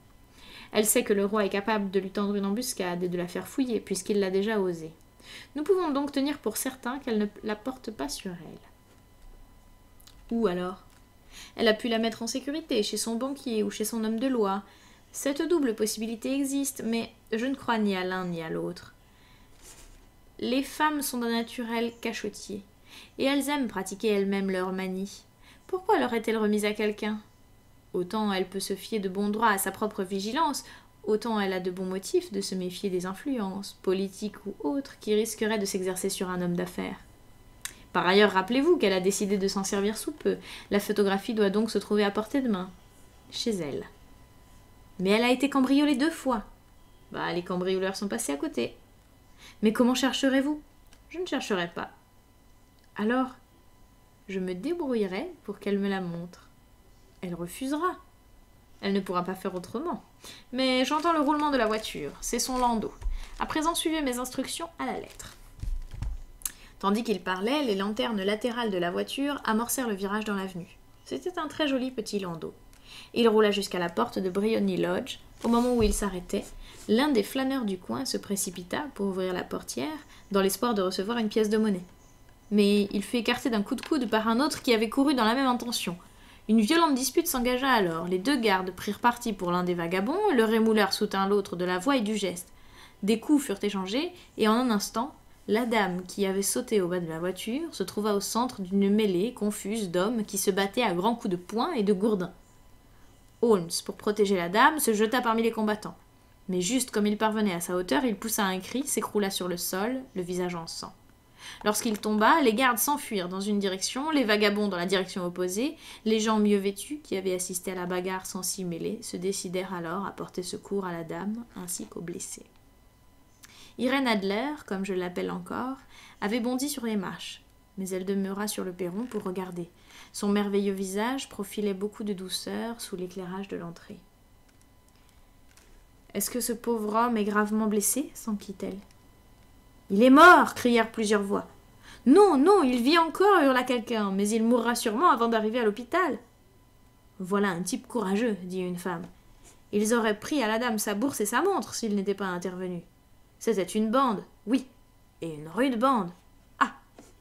Elle sait que le roi est capable de lui tendre une embuscade et de la faire fouiller puisqu'il l'a déjà osé. Nous pouvons donc tenir pour certain qu'elle ne la porte pas sur elle. Ou alors, elle a pu la mettre en sécurité chez son banquier ou chez son homme de loi. Cette double possibilité existe, mais je ne crois ni à l'un ni à l'autre. Les femmes sont d'un naturel cachotier, et elles aiment pratiquer elles-mêmes leur manie. Pourquoi leur est-elle remise à quelqu'un? Autant elle peut se fier de bon droit à sa propre vigilance, autant elle a de bons motifs de se méfier des influences, politiques ou autres, qui risqueraient de s'exercer sur un homme d'affaires. Par ailleurs, rappelez-vous qu'elle a décidé de s'en servir sous peu. La photographie doit donc se trouver à portée de main, chez elle. Mais elle a été cambriolée 2 fois. Les cambrioleurs sont passés à côté. Mais comment chercherez-vous? Je ne chercherai pas. Alors, je me débrouillerai pour qu'elle me la montre. Elle refusera. Elle ne pourra pas faire autrement. Mais j'entends le roulement de la voiture. C'est son landau. À présent, suivez mes instructions à la lettre. Tandis qu'il parlait, les lanternes latérales de la voiture amorcèrent le virage dans l'avenue. C'était un très joli petit landau. Il roula jusqu'à la porte de Briony Lodge. Au moment où il s'arrêtait, l'un des flâneurs du coin se précipita pour ouvrir la portière, dans l'espoir de recevoir une pièce de monnaie. Mais il fut écarté d'un coup de coude par un autre qui avait couru dans la même intention. Une violente dispute s'engagea alors. Les 2 gardes prirent parti pour l'un des vagabonds, le rémouleur soutint l'autre de la voix et du geste. Des coups furent échangés, et en un instant, la dame qui avait sauté au bas de la voiture se trouva au centre d'une mêlée confuse d'hommes qui se battaient à grands coups de poing et de gourdin. Holmes, pour protéger la dame, se jeta parmi les combattants. Mais juste comme il parvenait à sa hauteur, il poussa un cri, s'écroula sur le sol, le visage en sang. Lorsqu'il tomba, les gardes s'enfuirent dans une direction, les vagabonds dans la direction opposée. Les gens mieux vêtus, qui avaient assisté à la bagarre sans s'y mêler, se décidèrent alors à porter secours à la dame ainsi qu'aux blessés. Irène Adler, comme je l'appelle encore, avait bondi sur les marches, mais elle demeura sur le perron pour regarder. Son merveilleux visage profilait beaucoup de douceur sous l'éclairage de l'entrée. « Est-ce que ce pauvre homme est gravement blessé ?» s'enquit-elle. « Il est mort !» crièrent plusieurs voix. « Non, non, il vit encore !» hurla quelqu'un, « mais il mourra sûrement avant d'arriver à l'hôpital. »« Voilà un type courageux !» dit une femme. « Ils auraient pris à la dame sa bourse et sa montre s'ils n'étaient pas intervenus. C'était une bande, oui, et une rude bande. Ah,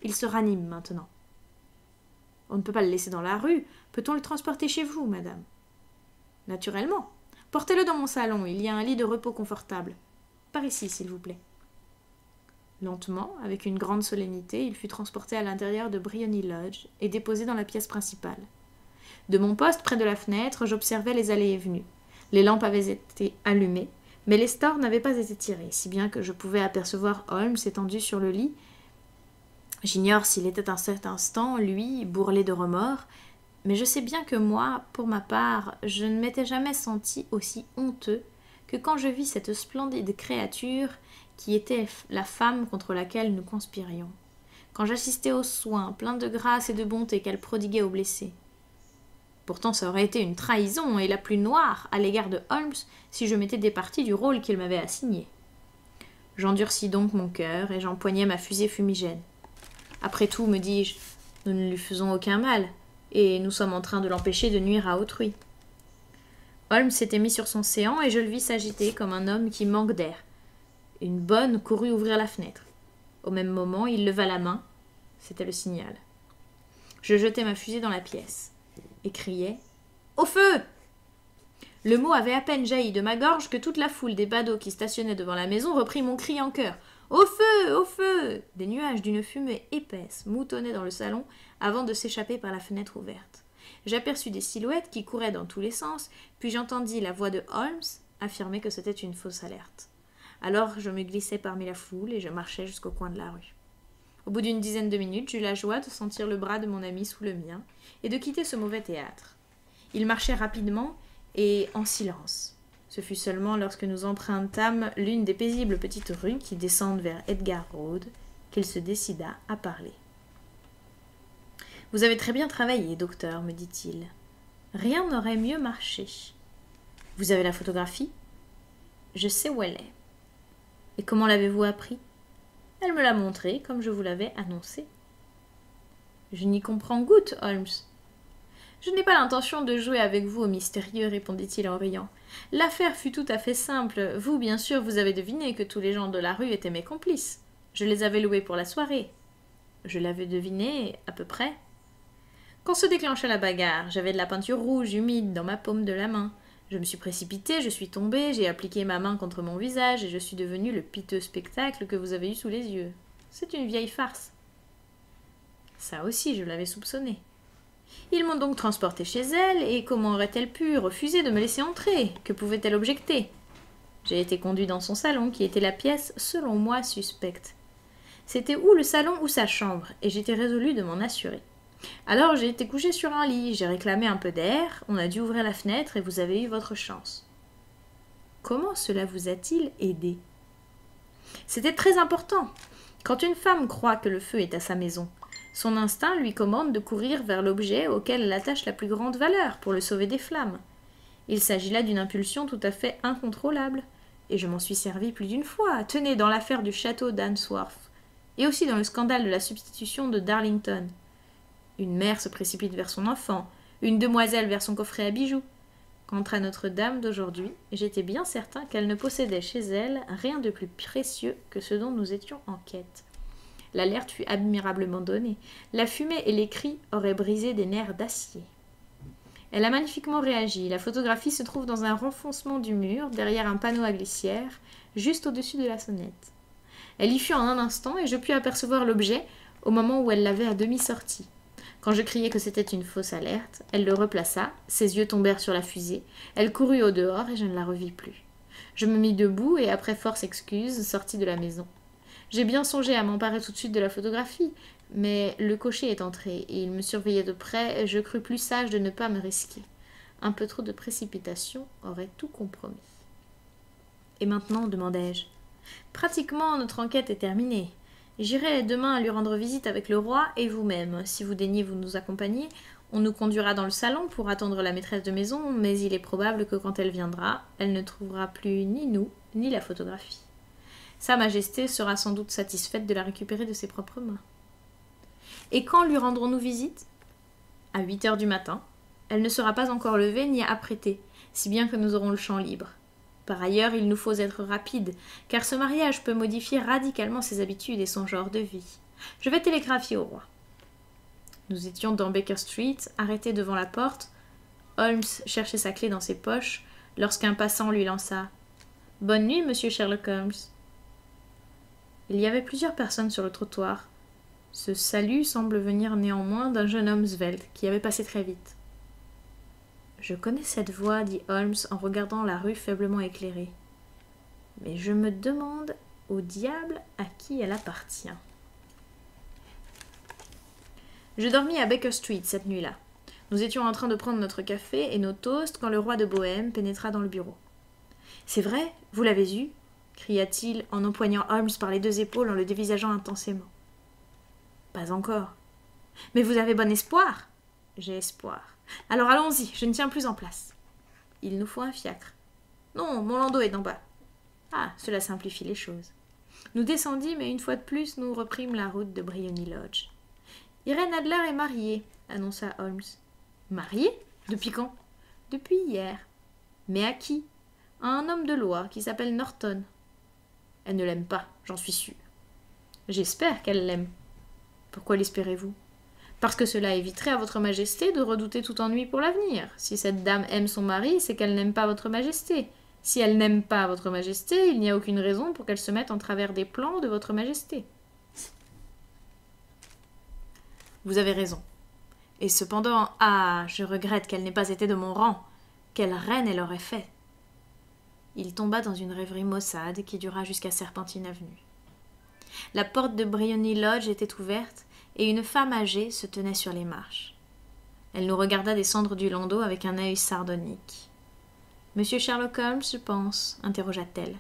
il se ranime maintenant. » « On ne peut pas le laisser dans la rue. Peut-on le transporter chez vous, madame ?»« Naturellement. Portez-le dans mon salon, il y a un lit de repos confortable. Par ici, s'il vous plaît. » Lentement, avec une grande solennité, il fut transporté à l'intérieur de Briony Lodge et déposé dans la pièce principale. De mon poste près de la fenêtre, j'observais les allées et venues. Les lampes avaient été allumées, mais les stores n'avaient pas été tirés, si bien que je pouvais apercevoir Holmes étendu sur le lit. J'ignore s'il était à cet instant, lui, bourrelé de remords, mais je sais bien que moi, pour ma part, je ne m'étais jamais senti aussi honteux que quand je vis cette splendide créature qui était la femme contre laquelle nous conspirions, quand j'assistais aux soins pleins de grâce et de bonté qu'elle prodiguait aux blessés. Pourtant, ça aurait été une trahison et la plus noire à l'égard de Holmes si je m'étais départie du rôle qu'il m'avait assigné. J'endurcis donc mon cœur et j'empoignai ma fusée fumigène. Après tout, me dis-je, nous ne lui faisons aucun mal, et nous sommes en train de l'empêcher de nuire à autrui. Holmes s'était mis sur son séant et je le vis s'agiter comme un homme qui manque d'air. Une bonne courut ouvrir la fenêtre. Au même moment, il leva la main. C'était le signal. Je jetai ma fusée dans la pièce et criai « Au feu !» Le mot avait à peine jailli de ma gorge que toute la foule des badauds qui stationnaient devant la maison reprit mon cri en chœur. « Au feu! Au feu !» Des nuages d'une fumée épaisse moutonnaient dans le salon avant de s'échapper par la fenêtre ouverte. J'aperçus des silhouettes qui couraient dans tous les sens, puis j'entendis la voix de Holmes affirmer que c'était une fausse alerte. Alors je me glissai parmi la foule et je marchai jusqu'au coin de la rue. Au bout d'une dizaine de minutes, j'eus la joie de sentir le bras de mon ami sous le mien et de quitter ce mauvais théâtre. Il marchait rapidement et en silence. Ce fut seulement lorsque nous empruntâmes l'une des paisibles petites rues qui descendent vers Edgar Road qu'il se décida à parler. « Vous avez très bien travaillé, docteur, me dit-il. Rien n'aurait mieux marché. Vous avez la photographie ? Je sais où elle est. Et comment l'avez-vous appris ? Elle me l'a montré, comme je vous l'avais annoncé. Je n'y comprends goutte, Holmes. Je n'ai pas l'intention de jouer avec vous au mystérieux, répondit-il en riant. L'affaire fut tout à fait simple. Vous, bien sûr, vous avez deviné que tous les gens de la rue étaient mes complices. Je les avais loués pour la soirée. Je l'avais deviné, à peu près. Quand se déclencha la bagarre, j'avais de la peinture rouge humide dans ma paume de la main. Je me suis précipitée, je suis tombée, j'ai appliqué ma main contre mon visage et je suis devenue le piteux spectacle que vous avez eu sous les yeux. C'est une vieille farce. Ça aussi, je l'avais soupçonné. Ils m'ont donc transportée chez elle, et comment aurait-elle pu refuser de me laisser entrer? Que pouvait-elle objecter? J'ai été conduit dans son salon, qui était la pièce, selon moi, suspecte. C'était ou le salon ou sa chambre, et j'étais résolue de m'en assurer. Alors j'ai été couchée sur un lit, j'ai réclamé un peu d'air, on a dû ouvrir la fenêtre et vous avez eu votre chance. Comment cela vous a-t-il aidé? C'était très important. Quand une femme croit que le feu est à sa maison, son instinct lui commande de courir vers l'objet auquel elle attache la plus grande valeur pour le sauver des flammes. Il s'agit là d'une impulsion tout à fait incontrôlable, et je m'en suis servi plus d'une fois. Tenez, dans l'affaire du château d'Answorth, et aussi dans le scandale de la substitution de Darlington. Une mère se précipite vers son enfant, une demoiselle vers son coffret à bijoux. Quant à Notre-Dame d'aujourd'hui, j'étais bien certain qu'elle ne possédait chez elle rien de plus précieux que ce dont nous étions en quête. L'alerte fut admirablement donnée. La fumée et les cris auraient brisé des nerfs d'acier. Elle a magnifiquement réagi. La photographie se trouve dans un renfoncement du mur, derrière un panneau à glissière, juste au-dessus de la sonnette. Elle y fut en un instant et je pus apercevoir l'objet au moment où elle l'avait à demi sorti. Quand je criai que c'était une fausse alerte, elle le replaça, ses yeux tombèrent sur la fusée, elle courut au dehors et je ne la revis plus. Je me mis debout et, après force excuse, sortis de la maison. J'ai bien songé à m'emparer tout de suite de la photographie, mais le cocher est entré et il me surveillait de près, et je crus plus sage de ne pas me risquer. Un peu trop de précipitation aurait tout compromis. Et maintenant, demandai-je. Pratiquement, notre enquête est terminée. J'irai demain lui rendre visite avec le roi et vous-même. Si vous daignez vous nous accompagner, on nous conduira dans le salon pour attendre la maîtresse de maison, mais il est probable que quand elle viendra, elle ne trouvera plus ni nous, ni la photographie. Sa Majesté sera sans doute satisfaite de la récupérer de ses propres mains. Et quand lui rendrons-nous visite? À 8 heures du matin. Elle ne sera pas encore levée ni apprêtée, si bien que nous aurons le champ libre. Par ailleurs, il nous faut être rapides, car ce mariage peut modifier radicalement ses habitudes et son genre de vie. Je vais télégraphier au roi. Nous étions dans Baker Street, arrêtés devant la porte. Holmes cherchait sa clé dans ses poches, lorsqu'un passant lui lança « Bonne nuit, monsieur Sherlock Holmes ». Il y avait plusieurs personnes sur le trottoir. Ce salut semble venir néanmoins d'un jeune homme svelte qui avait passé très vite. « Je connais cette voix, dit Holmes en regardant la rue faiblement éclairée. Mais je me demande au diable à qui elle appartient. » Je dormis à Baker Street cette nuit-là. Nous étions en train de prendre notre café et nos toasts quand le roi de Bohême pénétra dans le bureau. « C'est vrai, vous l'avez eu ?» cria-t-il en empoignant Holmes par les 2 épaules en le dévisageant intensément. « Pas encore. »« Mais vous avez bon espoir ?»« J'ai espoir. » « Alors allons-y, je ne tiens plus en place. »« Il nous faut un fiacre. »« Non, mon landau est en bas. »« Ah, cela simplifie les choses. » Nous descendîmes et une fois de plus, nous reprîmes la route de Briony Lodge. « Irène Adler est mariée, » annonça Holmes. « Mariée? Depuis quand? »« Depuis hier. »« Mais à qui? »« À un homme de loi qui s'appelle Norton. »« Elle ne l'aime pas, j'en suis sûre. »« J'espère qu'elle l'aime. »« Pourquoi l'espérez-vous ? » Parce que cela éviterait à votre majesté de redouter tout ennui pour l'avenir. Si cette dame aime son mari, c'est qu'elle n'aime pas votre majesté. Si elle n'aime pas votre majesté, il n'y a aucune raison pour qu'elle se mette en travers des plans de votre majesté. Vous avez raison. Et cependant, je regrette qu'elle n'ait pas été de mon rang. Quelle reine elle aurait fait. Il tomba dans une rêverie maussade qui dura jusqu'à Serpentine Avenue. La porte de Briony Lodge était ouverte, et une femme âgée se tenait sur les marches. Elle nous regarda descendre du landau avec un œil sardonique. « Monsieur Sherlock Holmes, je pense » interrogea-t-elle.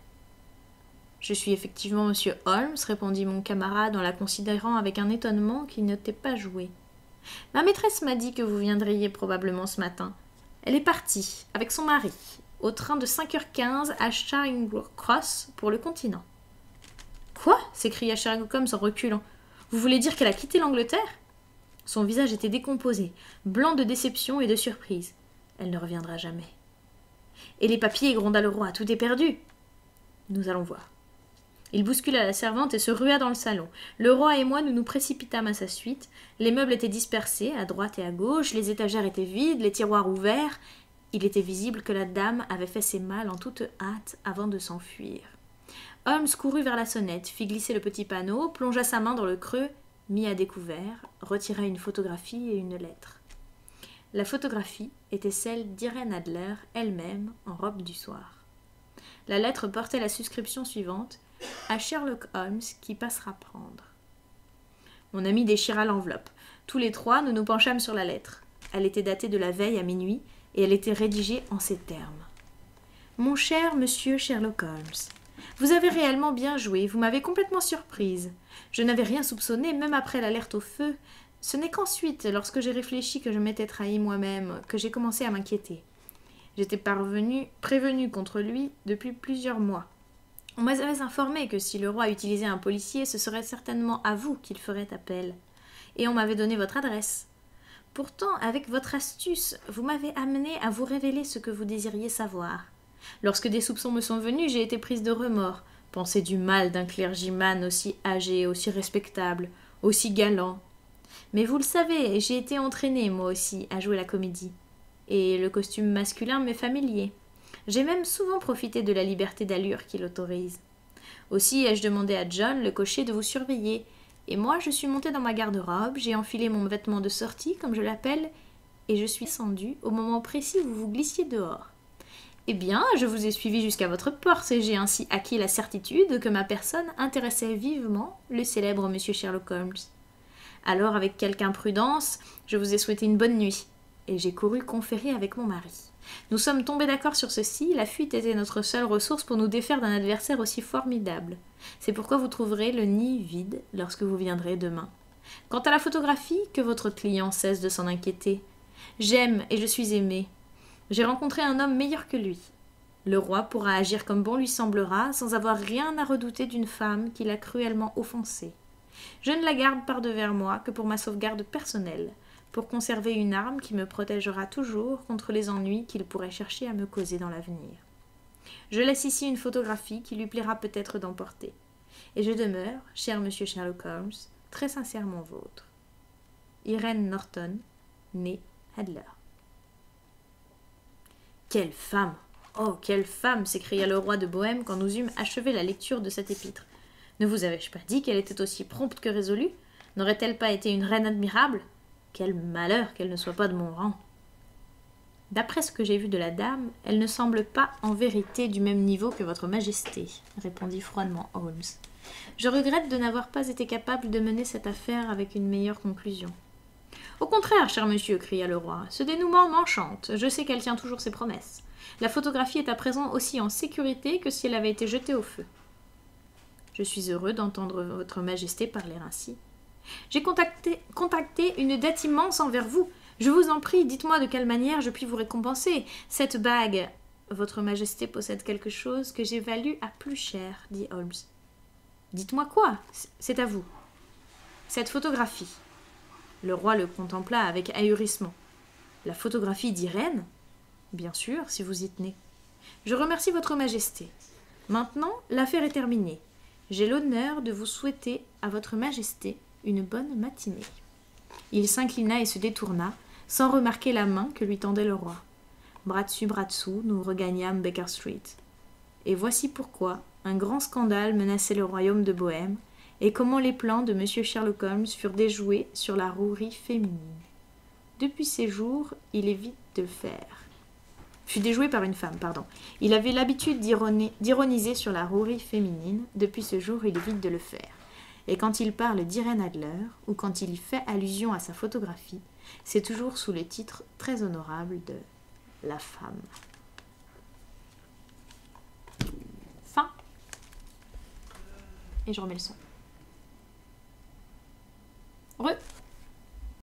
« Je suis effectivement monsieur Holmes » répondit mon camarade en la considérant avec un étonnement qui n'était pas joué. « Ma maîtresse m'a dit que vous viendriez probablement ce matin. Elle est partie, avec son mari, au train de 5h15 à Charing Cross pour le continent. » Quoi? S'écria Sherlock Holmes en reculant. Vous voulez dire qu'elle a quitté l'Angleterre? Son visage était décomposé, blanc de déception et de surprise. Elle ne reviendra jamais. Et les papiers, gronda le roi, tout est perdu. Nous allons voir. Il bouscula la servante et se rua dans le salon. Le roi et moi, nous nous précipitâmes à sa suite. Les meubles étaient dispersés, à droite et à gauche, les étagères étaient vides, les tiroirs ouverts. Il était visible que la dame avait fait ses malles en toute hâte avant de s'enfuir. Holmes courut vers la sonnette, fit glisser le petit panneau, plongea sa main dans le creux, mit à découvert, retira une photographie et une lettre. La photographie était celle d'Irène Adler, elle-même, en robe du soir. La lettre portait la suscription suivante: à Sherlock Holmes qui passera prendre. Mon ami déchira l'enveloppe. Tous les trois, nous nous penchâmes sur la lettre. Elle était datée de la veille à minuit et elle était rédigée en ces termes. Mon cher monsieur Sherlock Holmes, vous avez réellement bien joué, vous m'avez complètement surprise. Je n'avais rien soupçonné, même après l'alerte au feu. Ce n'est qu'ensuite, lorsque j'ai réfléchi que je m'étais trahi moi-même, que j'ai commencé à m'inquiéter. J'étais prévenue contre lui depuis plusieurs mois. On m'avait informé que si le roi utilisait un policier, ce serait certainement à vous qu'il ferait appel. Et on m'avait donné votre adresse. Pourtant, avec votre astuce, vous m'avez amené à vous révéler ce que vous désiriez savoir. Lorsque des soupçons me sont venus, j'ai été prise de remords. Penser du mal d'un clergyman aussi âgé, aussi respectable, aussi galant. Mais vous le savez, j'ai été entraînée, moi aussi, à jouer la comédie. Et le costume masculin m'est familier. J'ai même souvent profité de la liberté d'allure qui l'autorise. Aussi ai-je demandé à John, le cocher, de vous surveiller. Et moi, je suis montée dans ma garde-robe, j'ai enfilé mon vêtement de sortie, comme je l'appelle, et je suis descendue au moment précis où vous glissiez dehors. Eh bien, je vous ai suivi jusqu'à votre porte, et j'ai ainsi acquis la certitude que ma personne intéressait vivement le célèbre M. Sherlock Holmes. Alors, avec quelque imprudence, je vous ai souhaité une bonne nuit, et j'ai couru conférer avec mon mari. Nous sommes tombés d'accord sur ceci, la fuite était notre seule ressource pour nous défaire d'un adversaire aussi formidable. C'est pourquoi vous trouverez le nid vide lorsque vous viendrez demain. Quant à la photographie, que votre client cesse de s'en inquiéter. J'aime et je suis aimée. J'ai rencontré un homme meilleur que lui. Le roi pourra agir comme bon lui semblera, sans avoir rien à redouter d'une femme qu'il a cruellement offensée. Je ne la garde par-devers moi que pour ma sauvegarde personnelle, pour conserver une arme qui me protégera toujours contre les ennuis qu'il pourrait chercher à me causer dans l'avenir. Je laisse ici une photographie qui lui plaira peut-être d'emporter. Et je demeure, cher monsieur Sherlock Holmes, très sincèrement vôtre. Irène Norton, née Adler. Quelle femme! Oh, quelle femme! S'écria le roi de Bohême quand nous eûmes achevé la lecture de cette épître. Ne vous avais-je pas dit qu'elle était aussi prompte que résolue? N'aurait-elle pas été une reine admirable? Quel malheur qu'elle ne soit pas de mon rang! D'après ce que j'ai vu de la dame, elle ne semble pas en vérité du même niveau que votre majesté, répondit froidement Holmes. Je regrette de n'avoir pas été capable de mener cette affaire avec une meilleure conclusion. Au contraire, cher monsieur, cria le roi, ce dénouement m'enchante. Je sais qu'elle tient toujours ses promesses. La photographie est à présent aussi en sécurité que si elle avait été jetée au feu. Je suis heureux d'entendre votre majesté parler ainsi. J'ai contacté une dette immense envers vous. Je vous en prie, dites-moi de quelle manière je puis vous récompenser. Cette bague, votre majesté possède quelque chose que j'ai valu à plus cher, dit Holmes. Dites-moi quoi? C'est à vous. Cette photographie. Le roi le contempla avec ahurissement. La photographie d'Irène? Bien sûr, si vous y tenez. Je remercie votre majesté. Maintenant, l'affaire est terminée. J'ai l'honneur de vous souhaiter à votre majesté une bonne matinée. Il s'inclina et se détourna, sans remarquer la main que lui tendait le roi. Bras dessus, bras dessous, nous regagnâmes Baker Street. Et voici pourquoi un grand scandale menaçait le royaume de Bohême, et comment les plans de M. Sherlock Holmes furent déjoués sur la rouerie féminine. Depuis ces jours, il évite de le faire. Fut déjoué par une femme, pardon. Il avait l'habitude d'ironiser sur la rouerie féminine. Depuis ce jour, il évite de le faire. Et quand il parle d'Irène Adler, ou quand il y fait allusion à sa photographie, c'est toujours sous le titre très honorable de « La femme ». Fin. Et je remets le son.